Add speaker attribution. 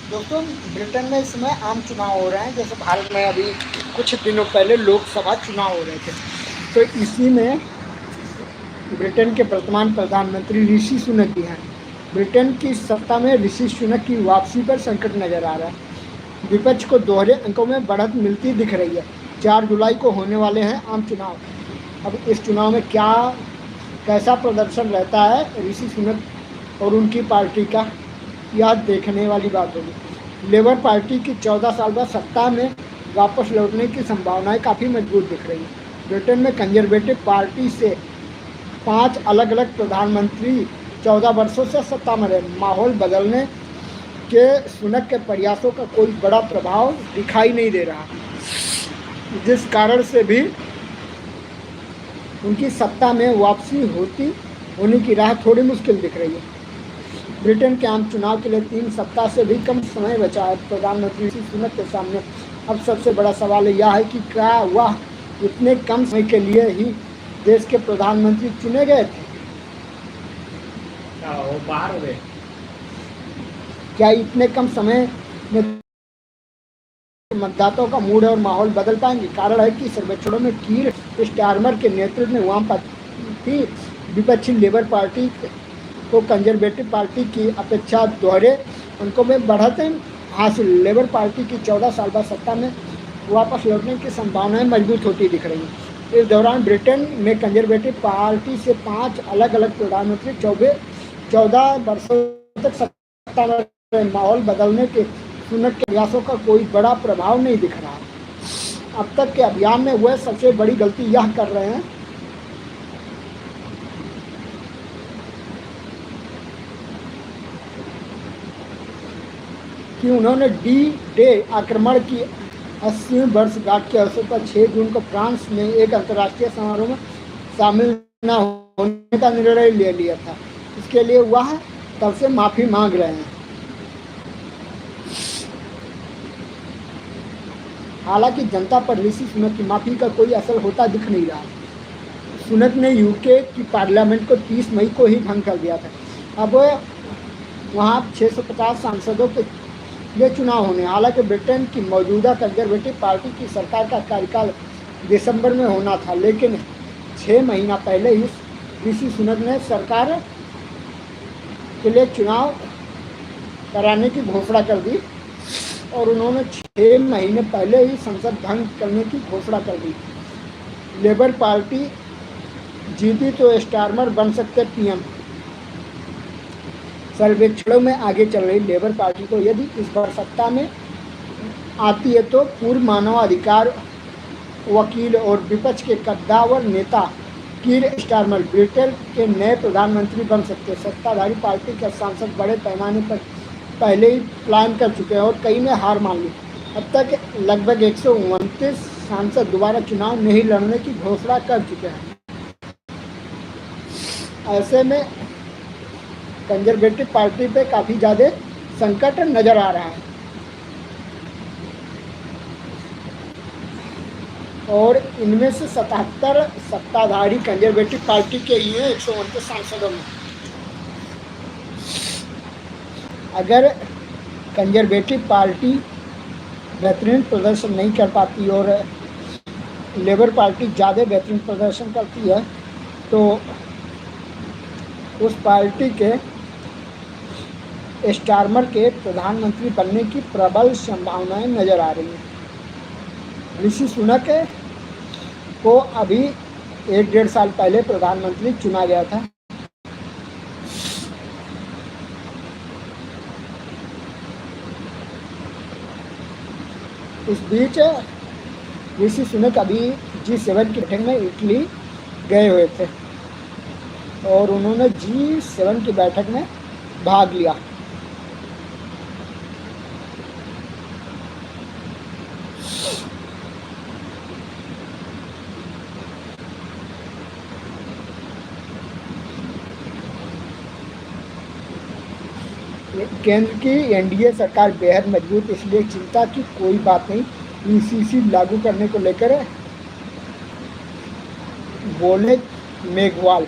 Speaker 1: दोस्तों, ब्रिटेन में इस समय आम चुनाव हो रहे हैं। जैसे भारत में अभी कुछ दिनों पहले लोकसभा चुनाव हो रहे थे, तो इसी में ब्रिटेन के वर्तमान प्रधानमंत्री ऋषि सुनक जी हैं। ब्रिटेन की सत्ता में ऋषि सुनक की वापसी पर संकट नजर आ रहा है। विपक्ष को दोहरे अंकों में बढ़त मिलती दिख रही है। 4 जुलाई को होने वाले हैं आम चुनाव। अब इस चुनाव में कैसा प्रदर्शन रहता है ऋषि सुनक और उनकी पार्टी का, यह देखने वाली बात होगी। लेबर पार्टी की 14 साल बाद सत्ता में वापस लौटने की संभावनाएं काफ़ी मजबूत दिख रही हैं। ब्रिटेन में कंजर्वेटिव पार्टी से 5 अलग अलग प्रधानमंत्री 14 वर्षों से सत्ता में रहे। माहौल बदलने के सुनक के प्रयासों का कोई बड़ा प्रभाव दिखाई नहीं दे रहा, जिस कारण से भी उनकी सत्ता में वापसी होने की राह थोड़ी मुश्किल दिख रही है। ब्रिटेन के आम चुनाव के लिए 3 सप्ताह से भी कम समय बचा है। प्रधानमंत्री ऋषि सुनक के सामने अब सबसे बड़ा सवाल यह है कि क्या वह इतने कम समय के लिए ही देश के प्रधानमंत्री चुने गए थे?
Speaker 2: वो बाहर हो गए।
Speaker 1: क्या इतने कम समय में मतदाताओं का मूड और माहौल बदल पाएंगे? कारण है कि सर्वेक्षणों में कीर स्टारमर के नेतृत्व में वामपंथी विपक्षी लेबर पार्टी को कंजर्वेटिव पार्टी की अपेक्षा दोहरे अंकों में बढ़त हासिल। लेबर पार्टी की 14 साल बाद सत्ता में वापस लौटने की संभावनाएं मजबूत होती दिख रही हैं। इस दौरान ब्रिटेन में कंजर्वेटिव पार्टी से 5 अलग अलग प्रधानमंत्री 14 वर्षों तक सत्ता में रहे। माहौल बदलने के सुनक के प्रयासों का कोई बड़ा प्रभाव नहीं दिख रहा। अब तक के अभियान में वह सबसे बड़ी गलती यह कर रहे हैं कि उन्होंने डी-डे आक्रमण की 80वीं वर्षगांठ के अवसर पर 6 जून को फ्रांस में एक अंतर्राष्ट्रीय समारोह में शामिल न होने का निर्णय ले लिया था। इसके लिए वह तब से माफ़ी मांग रहे हैं। हालांकि जनता पर ऋषि सुनक की माफ़ी का कोई असर होता दिख नहीं रहा। सुनक ने यूके की पार्लियामेंट को 30 मई को ही भंग कर दिया था। अब वहाँ 650 सांसदों के ये चुनाव होने। हालांकि ब्रिटेन की मौजूदा कंजर्वेटिव पार्टी की सरकार का कार्यकाल दिसंबर में होना था, लेकिन 6 महीना पहले ही ऋषि सुनक ने सरकार के लिए चुनाव कराने की घोषणा कर दी और उन्होंने 6 महीने पहले ही संसद भंग करने की घोषणा कर दी। लेबर पार्टी जीती तो स्टारमर बन सकते पीएम। सर्वेक्षणों में आगे चल रही लेबर पार्टी को यदि इस बार सत्ता में आती है तो पूर्व मानवाधिकार वकील और विपक्ष के कद्दावर नेता कीर स्टारमर ब्रिटेन के नए प्रधानमंत्री बन सकते हैं। सत्ताधारी पार्टी के सांसद बड़े पैमाने पर पहले ही प्लान कर चुके हैं और कई ने हार मान ली। अब तक लगभग 129 सांसद दोबारा चुनाव नहीं लड़ने की घोषणा कर चुके हैं। ऐसे में कंजर्वेटिव पार्टी पे काफ़ी ज़्यादा संकट नज़र आ रहा है और इनमें से 77 सत्ताधारी कंजर्वेटिव पार्टी के ही हैं 129 सांसदों में। अगर कंजर्वेटिव पार्टी बेहतरीन प्रदर्शन नहीं कर पाती और लेबर पार्टी ज़्यादा बेहतरीन प्रदर्शन करती है तो उस पार्टी के स्टारमर के प्रधानमंत्री बनने की प्रबल संभावनाएं नज़र आ रही हैं। ऋषि सुनक को अभी 1-1.5 साल पहले प्रधानमंत्री चुना गया था। इस बीच ऋषि सुनक अभी G7 की बैठक में इटली गए हुए थे और उन्होंने G7 की बैठक में भाग लिया। केंद्र की एनडीए सरकार बेहद मजबूत, इसलिए चिंता की कोई बात नहीं। ईसीसी लागू करने को लेकर बोले मेघवाल।